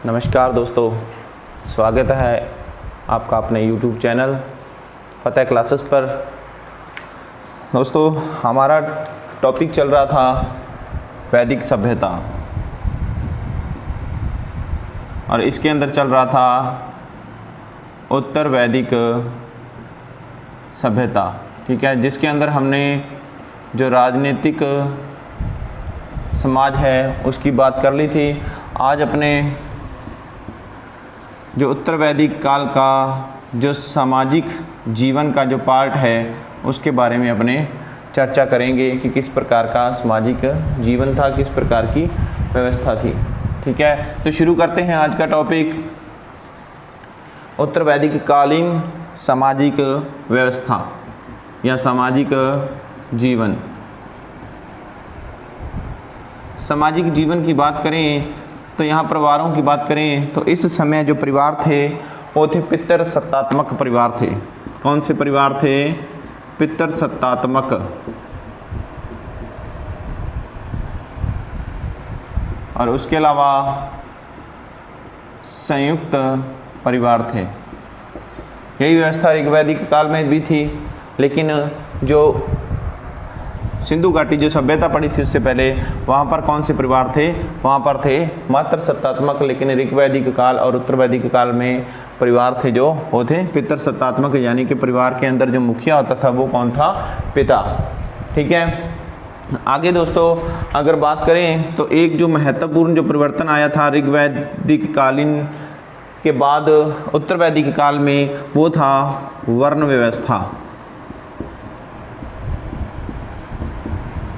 नमस्कार दोस्तों, स्वागत है आपका अपने YouTube चैनल फतेह क्लासेस पर। दोस्तों, हमारा टॉपिक चल रहा था वैदिक सभ्यता और इसके अंदर चल रहा था उत्तर वैदिक सभ्यता। ठीक है, जिसके अंदर हमने जो राजनीतिक समाज है उसकी बात कर ली थी। आज अपने जो उत्तर वैदिक काल का जो सामाजिक जीवन का जो पार्ट है उसके बारे में अपने चर्चा करेंगे कि किस प्रकार का सामाजिक जीवन था, किस प्रकार की व्यवस्था थी। ठीक है, तो शुरू करते हैं आज का टॉपिक, उत्तर वैदिक कालीन सामाजिक व्यवस्था या सामाजिक जीवन। सामाजिक जीवन की बात करें तो यहाँ परिवारों की बात करें तो इस समय जो परिवार थे वो थे पितृसत्तात्मक परिवार थे। कौन से परिवार थे? पितृसत्तात्मक। और उसके अलावा संयुक्त परिवार थे। यही व्यवस्था ऋग्वैदिक काल में भी थी, लेकिन जो सिंधु घाटी जो सभ्यता पड़ी थी उससे पहले वहाँ पर कौन से परिवार थे? वहाँ पर थे मात्र सत्तात्मक। लेकिन ऋग्वैदिक काल और उत्तर वैदिक काल में परिवार थे जो वो थे पितृसत्तात्मक, यानी कि परिवार के अंदर जो मुखिया होता था वो कौन था? पिता। ठीक है, आगे दोस्तों अगर बात करें तो एक जो महत्वपूर्ण जो परिवर्तन आया था ऋग्वैदिक कालीन के बाद उत्तर वैदिक काल में वो था वर्ण व्यवस्था।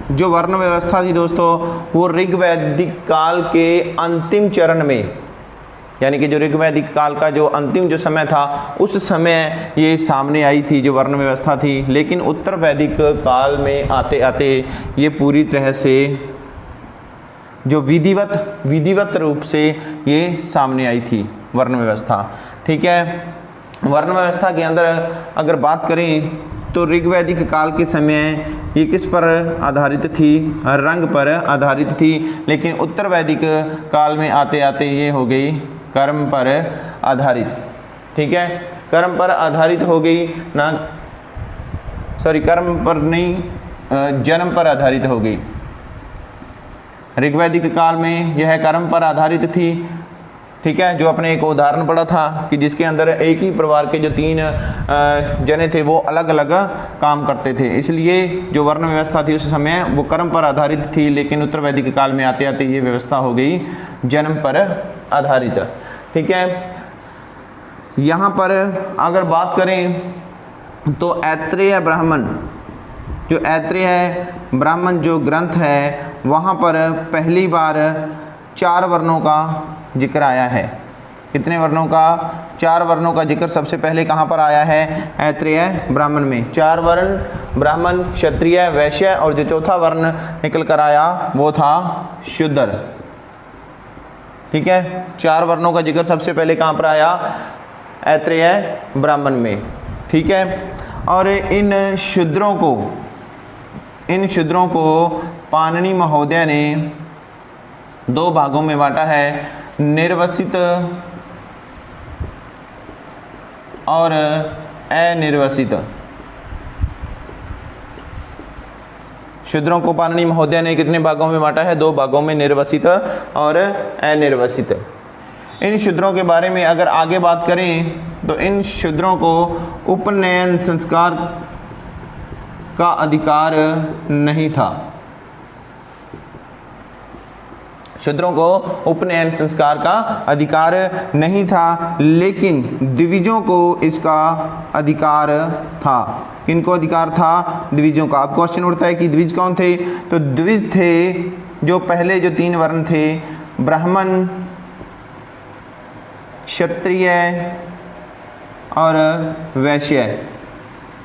जो वर्ण व्यवस्था थी दोस्तों वो ऋग्वैदिक काल के अंतिम चरण में, यानी कि जो ऋग्वैदिक काल का जो अंतिम जो समय था उस समय ये सामने आई थी जो वर्ण व्यवस्था थी। लेकिन उत्तर वैदिक काल में आते आते ये पूरी तरह से जो विधिवत रूप से ये सामने आई थी वर्ण व्यवस्था। ठीक है, वर्ण व्यवस्था के अंदर अगर बात करें तो ऋग्वैदिक काल के समय ये किस पर आधारित थी? रंग पर आधारित थी। लेकिन उत्तर वैदिक काल में आते आते ये हो गई कर्म पर आधारित। ठीक है, कर्म पर आधारित हो गई ना, सॉरी कर्म पर नहीं, जन्म पर आधारित हो गई। ऋग्वैदिक काल में यह कर्म पर आधारित थी। ठीक है, जो अपने एक उदाहरण पढ़ा था कि जिसके अंदर एक ही परिवार के जो 3 जने थे वो अलग अलग काम करते थे, इसलिए जो वर्ण व्यवस्था थी उस समय वो कर्म पर आधारित थी। लेकिन उत्तर वैदिक काल में आते आते ये व्यवस्था हो गई जन्म पर आधारित। ठीक है, यहाँ पर अगर बात करें तो ऐत्रेय ब्राह्मण, जो ऐत्रेय ब्राह्मण जो ग्रंथ है वहाँ पर पहली बार 4 वर्णों का जिक्र आया है। कितने वर्णों का? 4 वर्णों का जिक्र सबसे पहले कहाँ पर आया है? ऐत्रेय ब्राह्मण में। 4 वर्ण ब्राह्मण, क्षत्रिय, वैश्य और जो चौथा वर्ण निकल कर आया वो था शूद्र। ठीक है, 4 वर्णों का जिक्र सबसे पहले कहाँ पर आया? ऐत्रेय ब्राह्मण में। ठीक है, और इन शूद्रों को पाणिनि महोदय ने 2 भागों में बांटा है, निर्वसित और अनिर्वसित। शूद्रों को पाणिनि महोदय ने कितने भागों में बांटा है? 2 भागों में, निर्वसित और अनिर्वसित। इन शूद्रों के बारे में अगर आगे बात करें तो इन शूद्रों को उपनयन संस्कार का अधिकार नहीं था। शूद्रों को उपनयन संस्कार का अधिकार नहीं था, लेकिन द्विजों को इसका अधिकार था। किनको अधिकार था? द्विजों का। अब क्वेश्चन उठता है कि द्विज कौन थे? तो द्विज थे जो पहले जो 3 वर्ण थे, ब्राह्मण, क्षत्रिय और वैश्य।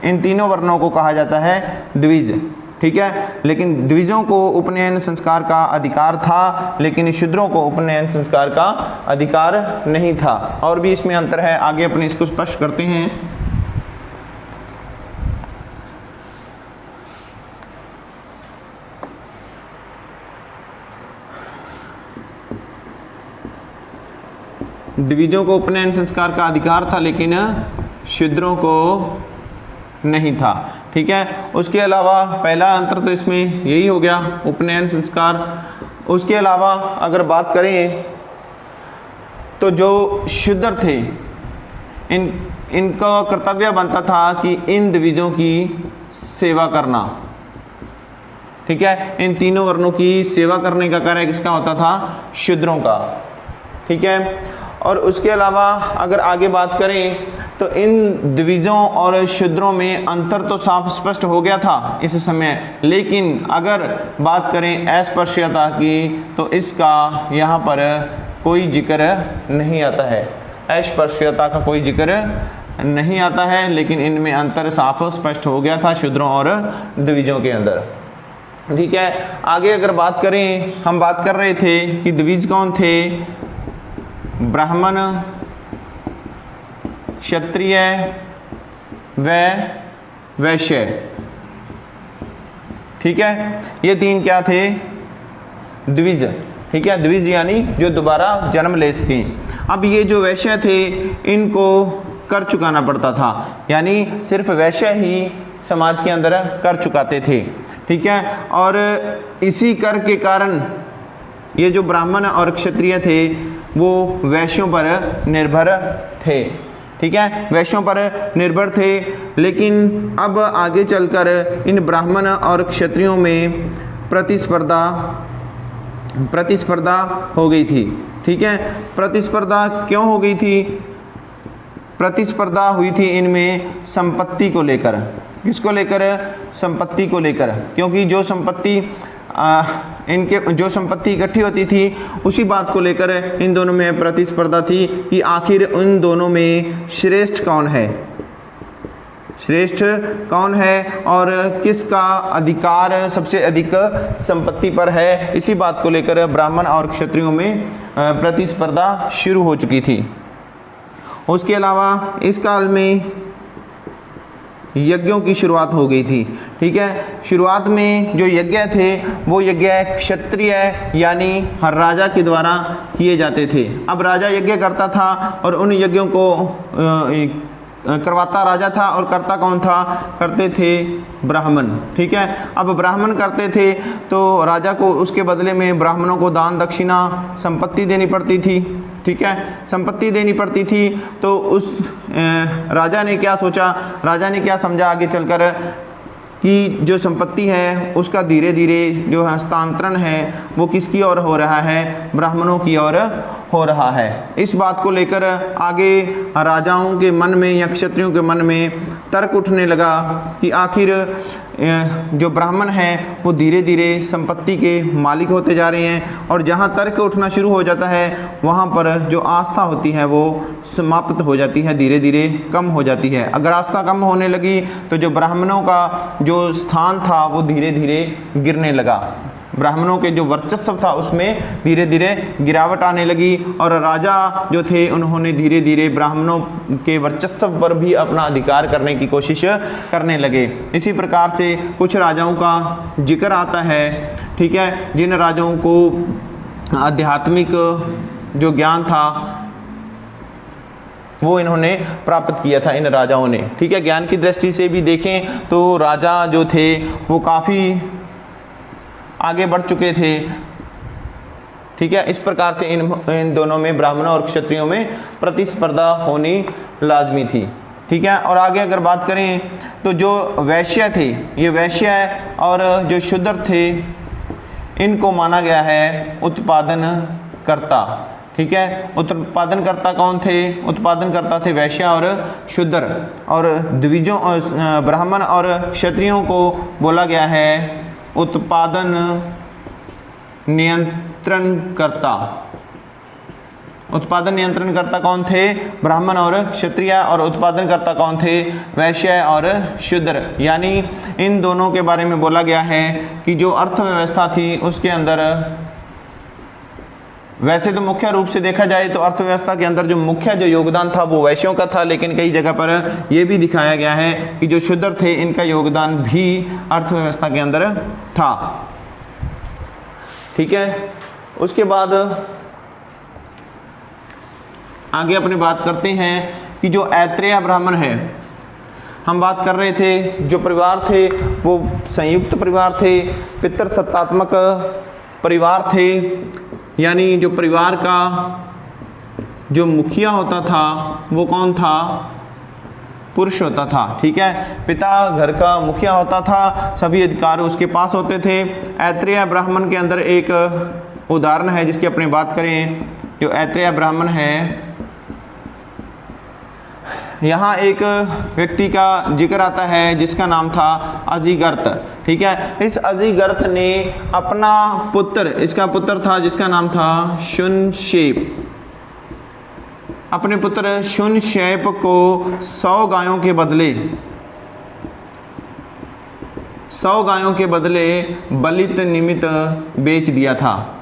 इन तीनों वर्णों को कहा जाता है द्विज। ठीक है, लेकिन द्विजों को उपनयन संस्कार का अधिकार था, लेकिन शूद्रों को उपनयन संस्कार का अधिकार नहीं था। और भी इसमें अंतर है, आगे अपने इसको स्पष्ट करते हैं। द्विजों को उपनयन संस्कार का अधिकार था लेकिन शूद्रों को नहीं था। ठीक है, उसके अलावा पहला अंतर तो इसमें यही हो गया, उपनयन संस्कार। उसके अलावा अगर बात करें तो जो शूद्र थे इनका कर्तव्य बनता था कि इन द्विजों की सेवा करना। ठीक है, इन तीनों वर्णों की सेवा करने का कार्य किसका होता था? शूद्रों का। ठीक है, और उसके अलावा अगर आगे बात करें तो इन द्विजों और शूद्रों में अंतर तो साफ स्पष्ट हो गया था इस समय, लेकिन अगर बात करें अस्पृश्यता की तो इसका यहाँ पर कोई जिक्र नहीं आता है। अस्पृश्यता का कोई जिक्र नहीं आता है, लेकिन इनमें अंतर साफ स्पष्ट हो गया था शूद्रों और द्विजों के अंदर। ठीक है, आगे अगर बात करें, हम बात कर रहे थे कि द्विज कौन थे? ब्राह्मण, क्षत्रिय व वैश्य। ठीक है, ये तीन क्या थे? द्विज। ठीक है, द्विज यानी जो दोबारा जन्म ले सके। अब ये जो वैश्य थे इनको कर चुकाना पड़ता था, यानी सिर्फ वैश्य ही समाज के अंदर कर चुकाते थे। ठीक है, और इसी कर के कारण ये जो ब्राह्मण और क्षत्रिय थे वो वैश्यों पर निर्भर थे। ठीक है, वैश्यों पर निर्भर थे, लेकिन अब आगे चलकर इन ब्राह्मण और क्षत्रियों में प्रतिस्पर्धा हो गई थी। ठीक है, प्रतिस्पर्धा क्यों हो गई थी? प्रतिस्पर्धा हुई थी इनमें संपत्ति को लेकर। किसको लेकर? संपत्ति को लेकर, क्योंकि जो संपत्ति इकट्ठी होती थी उसी बात को लेकर इन दोनों में प्रतिस्पर्धा थी कि आखिर इन दोनों में श्रेष्ठ कौन है, श्रेष्ठ कौन है और किसका अधिकार सबसे अधिक संपत्ति पर है। इसी बात को लेकर ब्राह्मण और क्षत्रियों में प्रतिस्पर्धा शुरू हो चुकी थी। उसके अलावा इस काल में यज्ञों की शुरुआत हो गई थी। ठीक है, शुरुआत में जो यज्ञ थे वो यज्ञ क्षत्रिय यानी हर राजा के द्वारा किए जाते थे। अब राजा यज्ञ करता था और उन यज्ञों को करवाता राजा था, और करता कौन था? करते थे ब्राह्मण। ठीक है, अब ब्राह्मण करते थे तो राजा को उसके बदले में ब्राह्मणों को दान दक्षिणा संपत्ति देनी पड़ती थी। ठीक है, संपत्ति देनी पड़ती थी। तो उस राजा ने क्या सोचा, राजा ने क्या समझा आगे चलकर कि जो संपत्ति है उसका धीरे धीरे जो हस्तांतरण है वो किसकी ओर हो रहा है? ब्राह्मणों की ओर हो रहा है। इस बात को लेकर आगे राजाओं के मन में या क्षत्रियों के मन में तर्क उठने लगा कि आखिर जो ब्राह्मण हैं वो धीरे धीरे संपत्ति के मालिक होते जा रहे हैं, और जहाँ तर्क उठना शुरू हो जाता है वहाँ पर जो आस्था होती है वो समाप्त हो जाती है, धीरे धीरे कम हो जाती है। अगर आस्था कम होने लगी तो जो ब्राह्मणों का जो स्थान था वो धीरे धीरे गिरने लगा। ब्राह्मणों के जो वर्चस्व था उसमें धीरे धीरे गिरावट आने लगी, और राजा जो थे उन्होंने धीरे धीरे ब्राह्मणों के वर्चस्व पर भी अपना अधिकार करने की कोशिश करने लगे। इसी प्रकार से कुछ राजाओं का जिक्र आता है। ठीक है, जिन राजाओं को आध्यात्मिक जो ज्ञान था वो इन्होंने प्राप्त किया था इन राजाओं ने। ठीक है, ज्ञान की दृष्टि से भी देखें तो राजा जो थे वो काफ़ी आगे बढ़ चुके थे। ठीक है, इस प्रकार से इन दोनों में, ब्राह्मणों और क्षत्रियों में प्रतिस्पर्धा होनी लाजमी थी। ठीक है, और आगे अगर बात करें तो जो वैश्य थे, ये वैश्य और जो शूद्र थे इनको माना गया है उत्पादन कर्ता। ठीक है, उत्पादनकर्ता कौन थे? उत्पादनकर्ता थे वैश्य और शूद्र, और द्विजों ब्राह्मण और क्षत्रियों को बोला गया है उत्पादन नियंत्रणकर्ता। उत्पादन नियंत्रणकर्ता कौन थे? ब्राह्मण और क्षत्रिय, और उत्पादनकर्ता कौन थे? वैश्य और शूद्र। यानी इन दोनों के बारे में बोला गया है कि जो अर्थव्यवस्था थी उसके अंदर, वैसे तो मुख्य रूप से देखा जाए तो अर्थव्यवस्था के अंदर जो मुख्य जो योगदान था वो वैश्यों का था, लेकिन कई जगह पर यह भी दिखाया गया है कि जो शूद्र थे इनका योगदान भी अर्थव्यवस्था के अंदर था। ठीक है, उसके बाद आगे अपने बात करते हैं कि जो ऐत्रेय ब्राह्मण है, हम बात कर रहे थे जो परिवार थे वो संयुक्त परिवार थे, पितृसत्तात्मक परिवार थे, यानी जो परिवार का जो मुखिया होता था वो कौन था? पुरुष होता था। ठीक है, पिता घर का मुखिया होता था, सभी अधिकार उसके पास होते थे। ऐत्रेय ब्राह्मण के अंदर एक उदाहरण है जिसकी अपनी बात करें, जो ऐत्रेय ब्राह्मण है, यहाँ एक व्यक्ति का जिक्र आता है जिसका नाम था अजिगर्त। ठीक है, इस अजिगर्त ने अपना पुत्र, इसका पुत्र था जिसका नाम था शुनशेप, अपने पुत्र शुनशेप को 100 गायों के बदले बलित निमित्त बेच दिया था।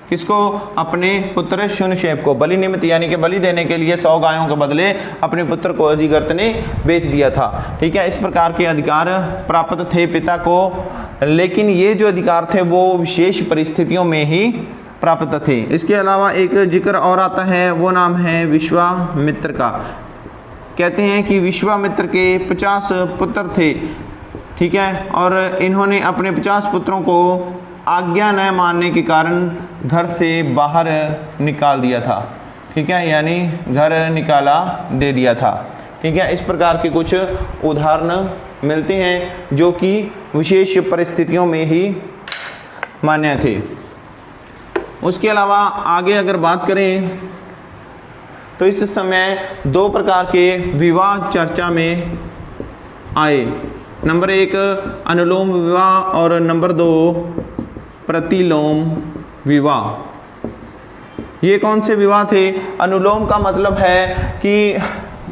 किसको? अपने पुत्र शुनशेप को बलि निमित्त, यानी कि बलि देने के लिए 100 गायों के बदले अपने पुत्र को अजिगर्त ने बेच दिया था। ठीक है, इस प्रकार के अधिकार प्राप्त थे पिता को, लेकिन ये जो अधिकार थे वो विशेष परिस्थितियों में ही प्राप्त थे। इसके अलावा एक जिक्र और आता है, वो नाम है विश्वामित्र का। कहते हैं कि विश्वामित्र के 50 पुत्र थे। ठीक है, और इन्होंने अपने 50 पुत्रों को आज्ञा न मानने के कारण घर से बाहर निकाल दिया था। ठीक है, यानी घर निकाला दे दिया था। ठीक है, इस प्रकार के कुछ उदाहरण मिलते हैं जो कि विशेष परिस्थितियों में ही मान्य थे। उसके अलावा आगे अगर बात करें तो इस समय 2 प्रकार के विवाह चर्चा में आए। नंबर 1 अनुलोम विवाह और नंबर 2 प्रतिलोम विवाह। ये कौन से विवाह थे? अनुलोम का मतलब है कि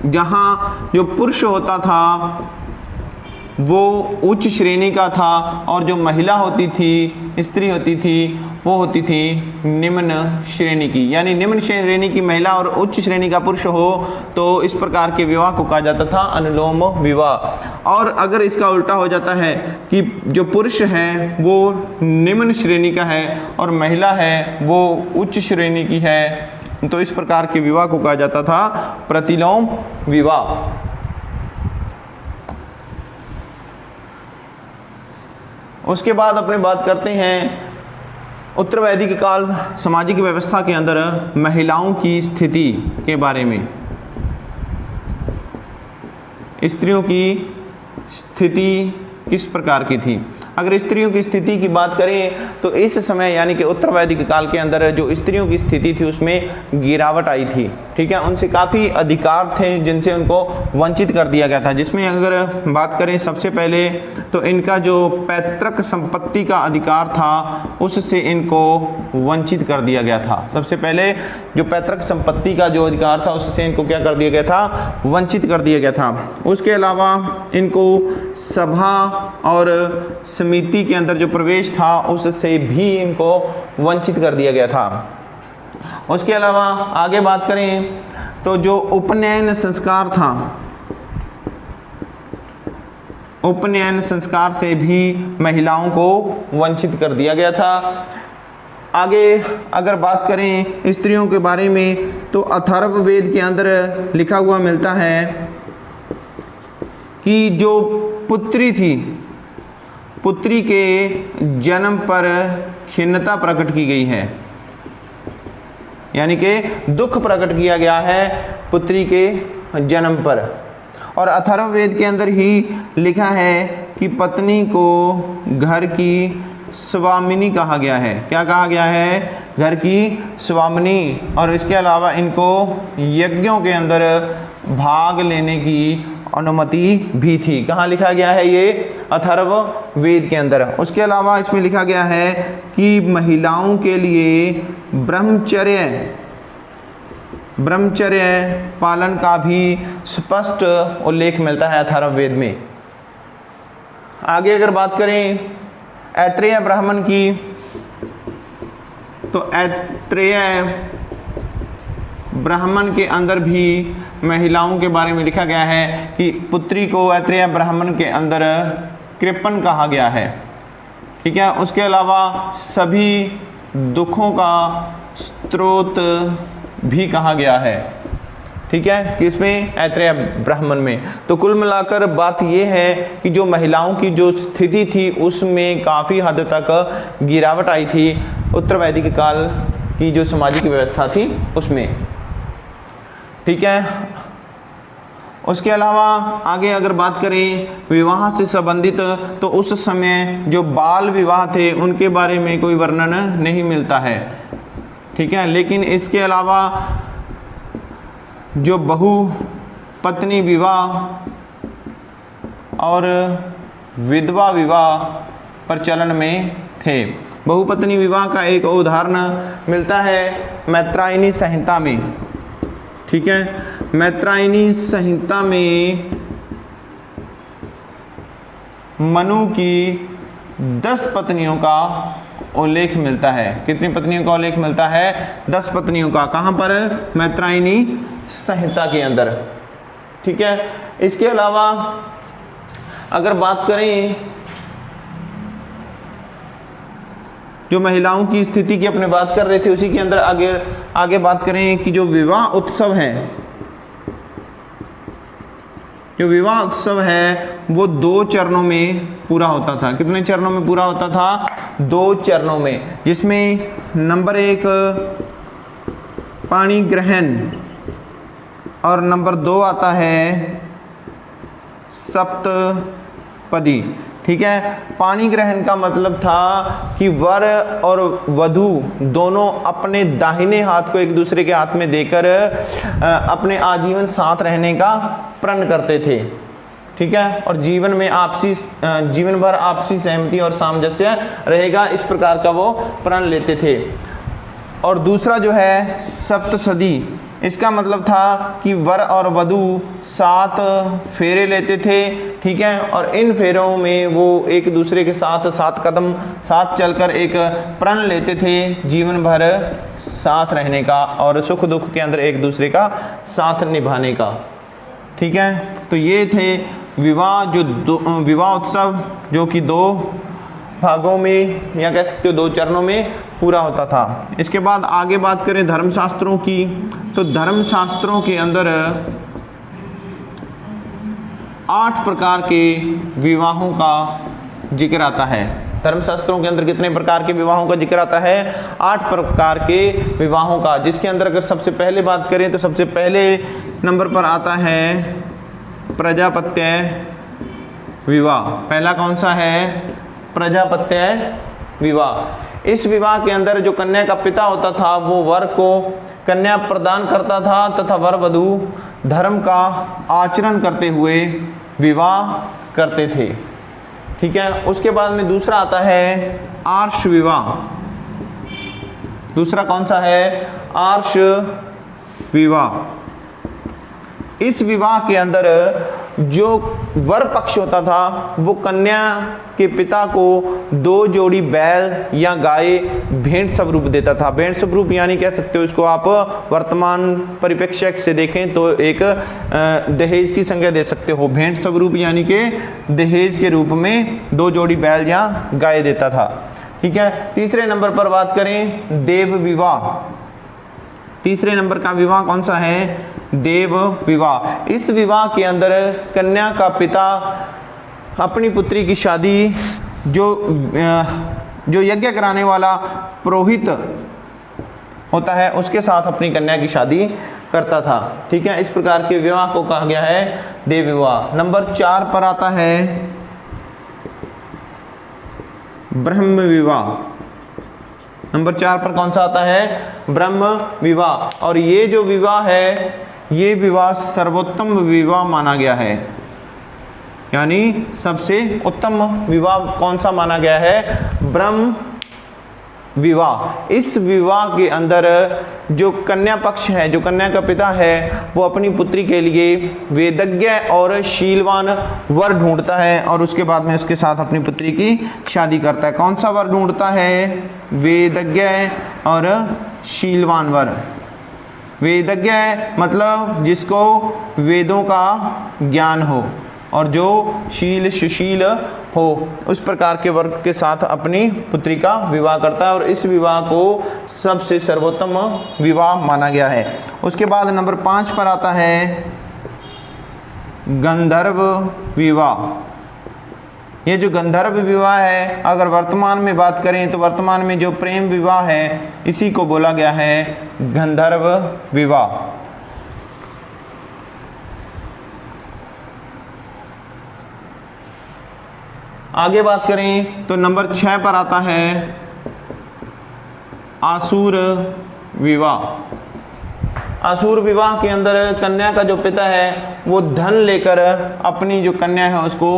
जहाँ जो पुरुष होता था वो उच्च श्रेणी का था और जो महिला होती थी, स्त्री होती थी, वो होती थी निम्न श्रेणी की। यानी निम्न श्रेणी की महिला और उच्च श्रेणी का पुरुष हो तो इस प्रकार के विवाह को कहा जाता था अनुलोम विवाह। और अगर इसका उल्टा हो जाता है कि जो पुरुष है वो निम्न श्रेणी का है और महिला है वो उच्च श्रेणी की है, तो इस प्रकार के विवाह को कहा जाता था प्रतिलोम विवाह। उसके बाद अपने बात करते हैं उत्तर वैदिक काल सामाजिक व्यवस्था के अंदर महिलाओं की स्थिति के बारे में। स्त्रियों की स्थिति किस प्रकार की थी? अगर स्त्रियों की स्थिति की बात करें तो इस समय यानी कि उत्तर वैदिक काल के अंदर जो स्त्रियों की स्थिति थी उसमें गिरावट आई थी। ठीक है, उनसे काफ़ी अधिकार थे जिनसे उनको वंचित कर दिया गया था। जिसमें अगर बात करें सबसे पहले तो इनका जो पैतृक संपत्ति का अधिकार था उससे इनको वंचित कर दिया गया था। सबसे पहले जो पैतृक संपत्ति का जो अधिकार था उससे इनको क्या कर दिया गया था? वंचित कर दिया गया था। उसके अलावा इनको सभा और समिति के अंदर जो प्रवेश था उससे भी इनको वंचित कर दिया गया था। उसके अलावा आगे बात करें तो जो उपनयन संस्कार था, उपनयन संस्कार से भी महिलाओं को वंचित कर दिया गया था। आगे अगर बात करें स्त्रियों के बारे में तो अथर्ववेद के अंदर लिखा हुआ मिलता है कि जो पुत्री थी, पुत्री के जन्म पर खिन्नता प्रकट की गई है, यानी कि दुख प्रकट किया गया है पुत्री के जन्म पर। और अथर्ववेद के अंदर ही लिखा है कि पत्नी को घर की स्वामिनी कहा गया है। क्या कहा गया है? घर की स्वामिनी। और इसके अलावा इनको यज्ञों के अंदर भाग लेने की अनुमति भी थी। कहाँ लिखा गया है? ये अथर्ववेद के अंदर। उसके अलावा इसमें लिखा गया है कि महिलाओं के लिए ब्रह्मचर्य पालन का भी स्पष्ट उल्लेख मिलता है अथर्ववेद में। आगे अगर बात करें ऐत्रेय ब्राह्मण की तो ऐत्रेय ब्राह्मण के अंदर भी महिलाओं के बारे में लिखा गया है कि पुत्री को ऐत्रेय ब्राह्मण के अंदर कृपण कहा गया है। ठीक है, उसके अलावा सभी दुखों का स्रोत भी कहा गया है। ठीक है, किसमें? ऐत्रेय ब्राह्मण में। तो कुल मिलाकर बात यह है कि जो महिलाओं की जो स्थिति थी उसमें काफ़ी हद तक गिरावट आई थी उत्तर वैदिक काल की जो सामाजिक व्यवस्था थी उसमें। ठीक है, उसके अलावा आगे अगर बात करें विवाह से संबंधित, तो उस समय जो बाल विवाह थे उनके बारे में कोई वर्णन नहीं मिलता है। ठीक है, लेकिन इसके अलावा जो बहु पत्नी विवाह और विधवा विवाह प्रचलन में थे। बहुपत्नी विवाह का एक उदाहरण मिलता है मैत्रायणी संहिता में। ठीक है, मैत्रायणी संहिता में मनु की 10 पत्नियों का उल्लेख मिलता है। कितनी पत्नियों का उल्लेख मिलता है? 10 पत्नियों का। कहाँ पर? मैत्रायणी संहिता के अंदर। ठीक है, इसके अलावा अगर बात करें जो महिलाओं की स्थिति की अपने बात कर रहे थे, उसी के अंदर आगे बात करें कि जो विवाह उत्सव है, जो विवाह उत्सव है वो 2 चरणों में पूरा होता था। कितने चरणों में पूरा होता था? 2 चरणों में, जिसमें नंबर 1 पाणी ग्रहण और नंबर 2 आता है सप्तपदी। ठीक है, पाणी ग्रहण का मतलब था कि वर और वधू दोनों अपने दाहिने हाथ को एक दूसरे के हाथ में देकर अपने आजीवन साथ रहने का प्रण करते थे। ठीक है, और जीवन भर आपसी सहमति और सामंजस्य रहेगा, इस प्रकार का वो प्रण लेते थे। और दूसरा जो है सप्तसदी, इसका मतलब था कि वर और वधू 7 फेरे लेते थे। ठीक है, और इन फेरों में वो एक दूसरे के साथ 7 कदम साथ चलकर एक प्रण लेते थे जीवन भर साथ रहने का और सुख दुख के अंदर एक दूसरे का साथ निभाने का। ठीक है, तो ये थे विवाह उत्सव जो कि 2 भागों में या कह सकते हो 2 चरणों में पूरा होता था। इसके बाद आगे बात करें धर्मशास्त्रों की, तो धर्मशास्त्रों के अंदर 8 प्रकार के विवाहों का जिक्र आता है। धर्मशास्त्रों के अंदर कितने प्रकार के विवाहों का जिक्र आता है? 8 प्रकार के विवाहों का, जिसके अंदर अगर सबसे पहले बात करें तो सबसे पहले नंबर पर आता है प्रजापत्य विवाह। पहला कौन सा है? प्रजापत्य विवाह। इस विवाह के अंदर जो कन्या का पिता होता था वो वर को कन्या प्रदान करता था तथा वर वधू धर्म का आचरण करते हुए विवाह करते थे। ठीक है, उसके बाद में दूसरा आता है आर्ष विवाह। दूसरा कौन सा है? आर्ष विवाह। इस विवाह के अंदर जो वर पक्ष होता था वो कन्या के पिता को 2 जोड़ी बैल या गाय भेंट स्वरूप देता था। भेंट स्वरूप यानी कह सकते हो इसको आप वर्तमान परिप्रेक्ष्य से देखें तो एक दहेज की संज्ञा दे सकते हो। भेंट स्वरूप यानी कि दहेज के रूप में 2 जोड़ी बैल या गाय देता था। ठीक है, तीसरे नंबर पर बात करें देव विवाह। तीसरे नंबर का विवाह कौन सा है? देव विवाह। इस विवाह के अंदर कन्या का पिता अपनी पुत्री की शादी जो यज्ञ कराने वाला पुरोहित होता है उसके साथ अपनी कन्या की शादी करता था। ठीक है, इस प्रकार के विवाह को कहा गया है देव विवाह। नंबर 4 पर आता है ब्रह्म विवाह। नंबर 4 पर कौन सा आता है? ब्रह्म विवाह। और ये जो विवाह है ये विवाह सर्वोत्तम विवाह माना गया है, यानी सबसे उत्तम विवाह कौन सा माना गया है? ब्रह्म विवाह। इस विवाह के अंदर जो कन्या पक्ष है, जो कन्या का पिता है, वो अपनी पुत्री के लिए वेदज्ञ और शीलवान वर ढूंढता है और उसके बाद में उसके साथ अपनी पुत्री की शादी करता है। कौन सा वर ढूंढता है? वेदज्ञ और शीलवान वर। वेदज्ञ मतलब जिसको वेदों का ज्ञान हो, और जो शील सुशील हो उस प्रकार के वर्ग के साथ अपनी पुत्री का विवाह करता है और इस विवाह को सबसे सर्वोत्तम विवाह माना गया है। उसके बाद नंबर 5 पर आता है गंधर्व विवाह। ये जो गंधर्व विवाह है, अगर वर्तमान में बात करें तो वर्तमान में जो प्रेम विवाह है इसी को बोला गया है गंधर्व विवाह। आगे बात करें तो नंबर 6 पर आता है आसुर विवाह। आसुर विवाह के अंदर कन्या का जो पिता है वो धन लेकर अपनी जो कन्या है उसको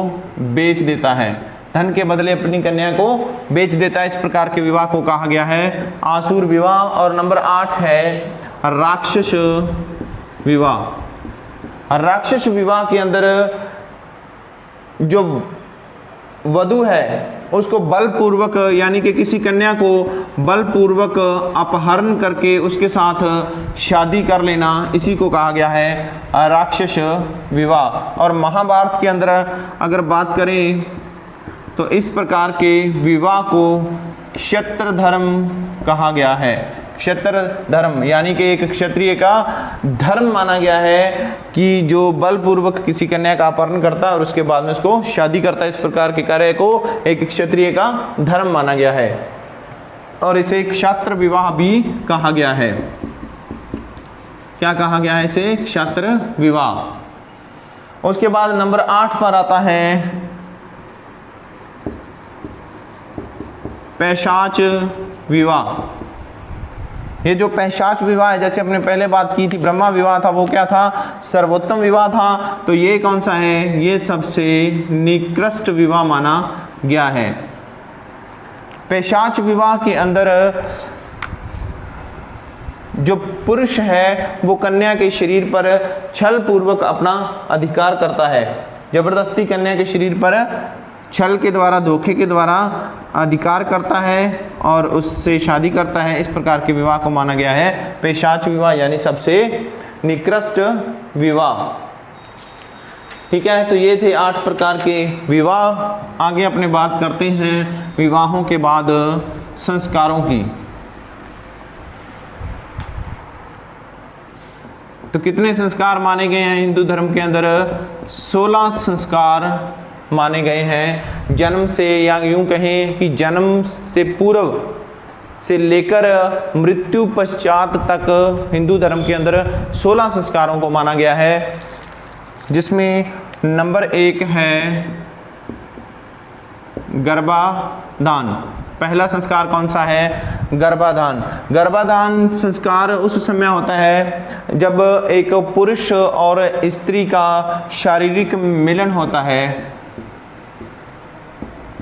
बेच देता है, धन के बदले अपनी कन्या को बेच देता है। इस प्रकार के विवाह को कहा गया है आसुर विवाह। और नंबर 8 है राक्षस विवाह। राक्षस विवाह के अंदर जो वधू है उसको बलपूर्वक यानी कि किसी कन्या को बलपूर्वक अपहरण करके उसके साथ शादी कर लेना, इसी को कहा गया है राक्षस विवाह। और महाभारत के अंदर अगर बात करें तो इस प्रकार के विवाह को क्षत्र धर्म कहा गया है। क्षत्र धर्म यानी कि एक क्षत्रिय का धर्म माना गया है कि जो बलपूर्वक किसी कन्या का अपहरण करता है और उसके बाद में उसको शादी करता है। इस प्रकार के कार्य को एक क्षत्रिय का धर्म माना गया है और इसे क्षत्र विवाह भी कहा गया है। क्या कहा गया है इसे? क्षत्र विवाह। उसके बाद नंबर 8 पर आता है पैशाच विवाह। ये जो पैशाच विवाह है, जैसे अपने पहले बात की थी ब्रह्मा विवाह था, वो क्या था? सर्वोत्तम विवाह था। तो ये कौन सा है? ये सबसे निकृष्ट विवाह माना गया है। पैशाच विवाह के अंदर जो पुरुष है वो कन्या के शरीर पर छल पूर्वक अपना अधिकार करता है, जबरदस्ती कन्या के शरीर पर छल के द्वारा, धोखे के द्वारा अधिकार करता है और उससे शादी करता है। इस प्रकार के विवाह को माना गया है पैशाच विवाह यानी सबसे निकृष्ट विवाह। ठीक है, तो ये थे 8 प्रकार के विवाह। आगे अपने बात करते हैं विवाहों के बाद संस्कारों की। तो कितने संस्कार माने गए हैं हिंदू धर्म के अंदर? 16 संस्कार माने गए हैं। जन्म से या यूं कहें कि जन्म से पूर्व से लेकर मृत्यु पश्चात तक हिंदू धर्म के अंदर 16 संस्कारों को माना गया है, जिसमें नंबर 1 है गर्भाधान। पहला संस्कार कौन सा है? गर्भाधान। गर्भाधान संस्कार उस समय होता है जब एक पुरुष और स्त्री का शारीरिक मिलन होता है,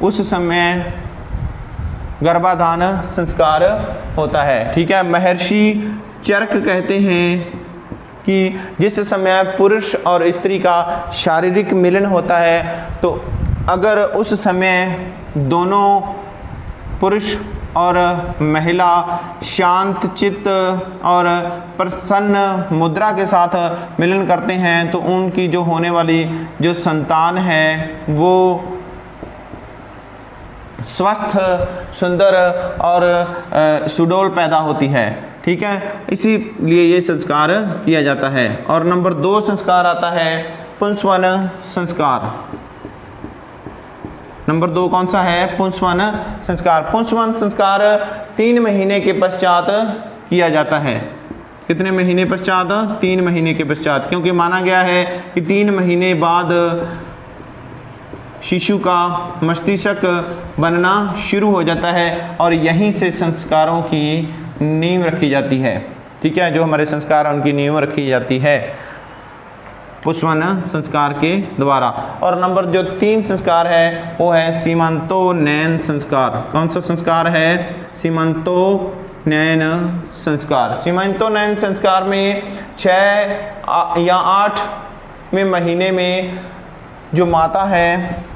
उस समय गर्भाधान संस्कार होता है। ठीक है, महर्षि चरक कहते हैं कि जिस समय पुरुष और स्त्री का शारीरिक मिलन होता है तो अगर उस समय दोनों पुरुष और महिला शांत चित्त और प्रसन्न मुद्रा के साथ मिलन करते हैं तो उनकी जो होने वाली जो संतान है वो स्वस्थ, सुंदर और सुडौल पैदा होती है। ठीक है, इसीलिए ये संस्कार किया जाता है। और नंबर 2 संस्कार आता है पुंसवन संस्कार। नंबर 2 कौन सा है? पुंसवन संस्कार। पुंसवन संस्कार 3 महीने के पश्चात किया जाता है। कितने महीने पश्चात? 3 महीने के पश्चात, क्योंकि माना गया है कि 3 महीने बाद शिशु का मस्तिष्क बनना शुरू हो जाता है और यहीं से संस्कारों की नींव रखी जाती है। ठीक है, जो हमारे संस्कार हैं उनकी नींव रखी जाती है पुंसवन संस्कार के द्वारा। और नंबर जो 3 संस्कार है वो है सीमंतोन्नयन संस्कार। कौन सा संस्कार है? सीमंतोन्नयन संस्कार। सीमंतोन्नयन संस्कार में 6 या 8वें महीने में जो माता है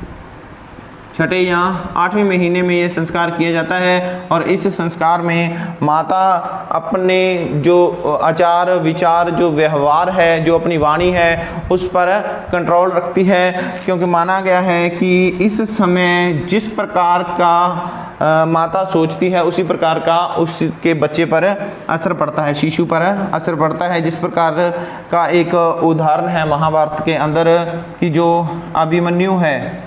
छठे या 8वें महीने में ये संस्कार किया जाता है। और इस संस्कार में माता अपने जो आचार विचार, जो व्यवहार है, जो अपनी वाणी है, उस पर कंट्रोल रखती है, क्योंकि माना गया है कि इस समय जिस प्रकार का माता सोचती है उसी प्रकार का उसके बच्चे पर असर पड़ता है, शिशु पर असर पड़ता है। जिस प्रकार का एक उदाहरण है महाभारत के अंदर कि जो अभिमन्यु है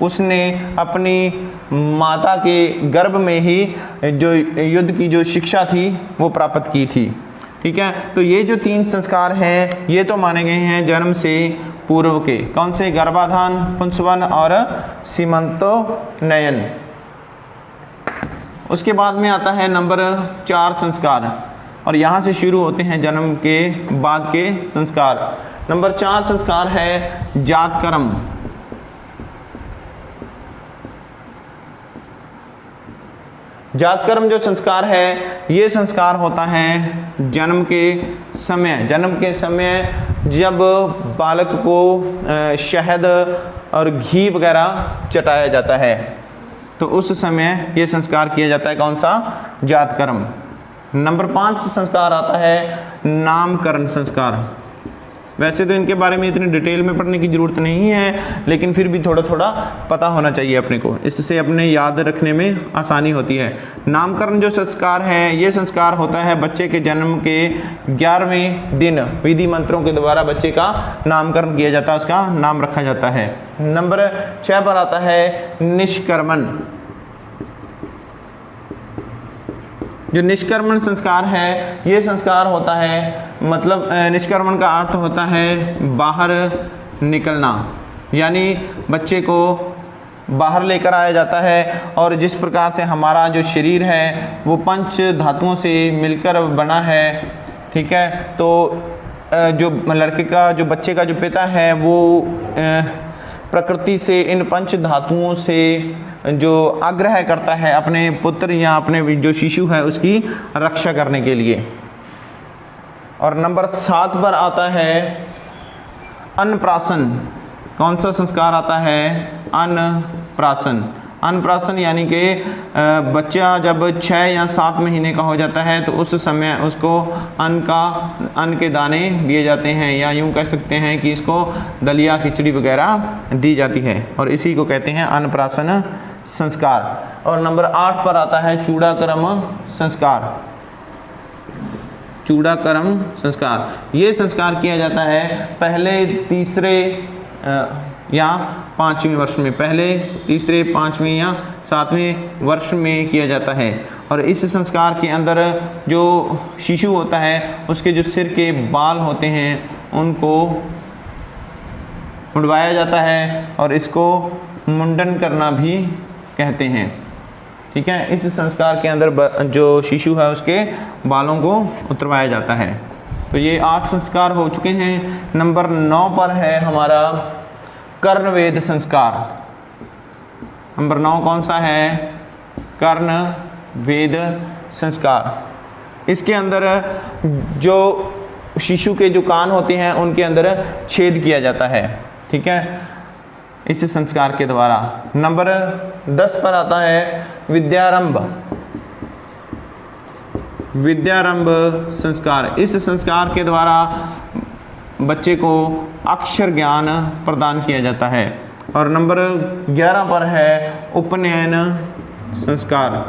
उसने अपनी माता के गर्भ में ही जो युद्ध की जो शिक्षा थी वो प्राप्त की थी। ठीक है, तो ये जो 3 संस्कार हैं ये तो माने गए हैं जन्म से पूर्व के। कौन से? गर्भाधान, पुंसवन और सीमंतोन्नयन। उसके बाद में आता है नंबर 4 संस्कार, और यहाँ से शुरू होते हैं जन्म के बाद के संस्कार। नंबर 4 संस्कार है जातकर्म। जातकर्म जो संस्कार है ये संस्कार होता है जन्म के समय जब बालक को शहद और घी वगैरह चटाया जाता है, तो उस समय ये संस्कार किया जाता है। कौन सा? जातकर्म। नंबर 5 संस्कार आता है नामकरण संस्कार। वैसे तो इनके बारे में इतनी डिटेल में पढ़ने की ज़रूरत नहीं है, लेकिन फिर भी थोड़ा थोड़ा पता होना चाहिए अपने को, इससे अपने याद रखने में आसानी होती है। नामकरण जो संस्कार है ये संस्कार होता है बच्चे के जन्म के 11वें दिन विधि मंत्रों के द्वारा बच्चे का नामकरण किया जाता है, उसका नाम रखा जाता है। नंबर 6 पर आता है निष्कर्मण। जो निष्कर्मण संस्कार है ये संस्कार होता है, मतलब निष्कर्मण का अर्थ होता है बाहर निकलना, यानी बच्चे को बाहर लेकर आया जाता है। और जिस प्रकार से हमारा जो शरीर है वो 5 धातुओं से मिलकर बना है, ठीक है, तो जो लड़के का जो बच्चे का जो पिता है वो प्रकृति से इन 5 धातुओं से जो आग्रह करता है अपने पुत्र या अपने जो शिशु है उसकी रक्षा करने के लिए। और नंबर 7 पर आता है अन्नप्राशन। कौन सा संस्कार आता है? अन्नप्राशन। अन्नप्राशन यानी कि बच्चा जब 6 या 7 महीने का हो जाता है तो उस समय उसको अन्न के दाने दिए जाते हैं, या यूँ कह सकते हैं कि इसको दलिया खिचड़ी वगैरह दी जाती है, और इसी को कहते हैं अन्नप्राशन संस्कार। और नंबर 8 पर आता है चूड़ाकर्म संस्कार। चूड़ाकर्म संस्कार ये संस्कार किया जाता है पहले, तीसरे या 5वें वर्ष में, पहले, तीसरे, 5वें या 7वें वर्ष में किया जाता है। और इस संस्कार के अंदर जो शिशु होता है उसके जो सिर के बाल होते हैं उनको मुंडवाया जाता है, और इसको मुंडन करना भी कहते हैं। ठीक है, इस संस्कार के अंदर जो शिशु है उसके बालों को उतरवाया जाता है। तो ये 8 संस्कार हो चुके हैं। नंबर 9 पर है हमारा कर्णवेद संस्कार। नंबर 9 कौन सा है? कर्णवेद संस्कार। इसके अंदर जो शिशु के जो कान होते हैं उनके अंदर छेद किया जाता है, ठीक है, इस संस्कार के द्वारा। नंबर 10 पर आता है विद्यारंभ। विद्यारंभ संस्कार। इस संस्कार के द्वारा बच्चे को अक्षर ज्ञान प्रदान किया जाता है। और नंबर 11 पर है उपनयन संस्कार।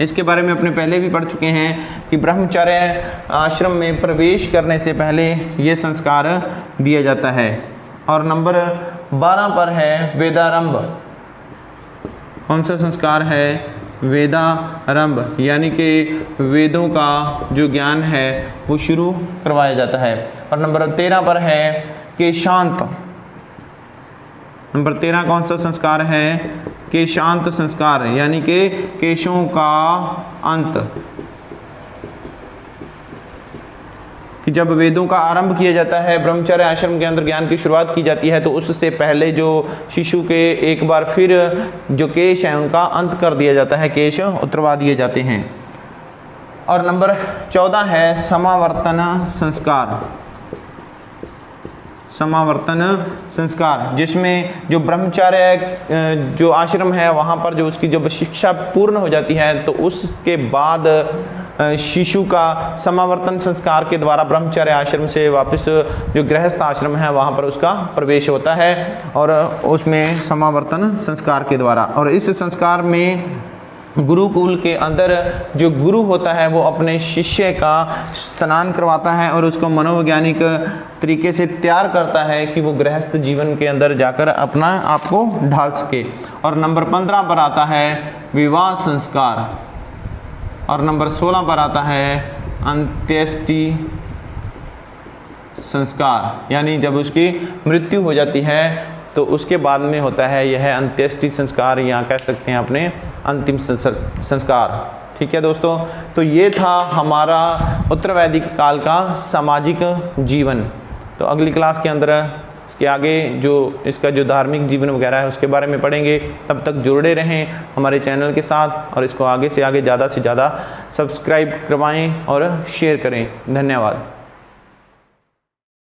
इसके बारे में अपने पहले भी पढ़ चुके हैं कि ब्रह्मचर्य आश्रम में प्रवेश करने से पहले ये संस्कार दिया जाता है। और नंबर 12 पर है वेदारंभ। कौन सा संस्कार है? वेदारंभ, यानी कि वेदों का जो ज्ञान है वो शुरू करवाया जाता है। और नंबर 13 पर है केशांत। नंबर 13 कौन सा संस्कार है? केशांत संस्कार, यानी कि केशों का अंत। कि जब वेदों का आरंभ किया जाता है, ब्रह्मचर्य आश्रम के अंदर ज्ञान की शुरुआत की जाती है, तो उससे पहले जो शिशु के एक बार फिर जो केश हैं उनका अंत कर दिया जाता है, केश उतरवा दिए जाते हैं। और नंबर 14 है समावर्तन संस्कार। समावर्तन संस्कार, जिसमें जो ब्रह्मचर्य जो आश्रम है वहाँ पर जो उसकी जब शिक्षा पूर्ण हो जाती है तो उसके बाद शिशु का समावर्तन संस्कार के द्वारा ब्रह्मचर्य आश्रम से वापस जो गृहस्थ आश्रम है वहाँ पर उसका प्रवेश होता है, और उसमें समावर्तन संस्कार के द्वारा। और इस संस्कार में गुरुकुल के अंदर जो गुरु होता है वो अपने शिष्य का स्नान करवाता है और उसको मनोवैज्ञानिक तरीके से तैयार करता है कि वो गृहस्थ जीवन के अंदर जाकर अपना आप को ढाल सके। और नंबर 15 पर आता है विवाह संस्कार, और नंबर 16 पर आता है अंत्येष्टि संस्कार, यानी जब उसकी मृत्यु हो जाती है तो उसके बाद में होता है यह अंत्येष्टि संस्कार, या कह सकते हैं अपने अंतिम संस्कार। ठीक है दोस्तों, तो ये था हमारा उत्तर वैदिक काल का सामाजिक जीवन। तो अगली क्लास के अंदर इसके आगे जो इसका जो धार्मिक जीवन वगैरह है उसके बारे में पढ़ेंगे। तब तक जुड़े रहें हमारे चैनल के साथ और इसको आगे से आगे ज़्यादा से ज़्यादा सब्सक्राइब करवाएं और शेयर करें। धन्यवाद।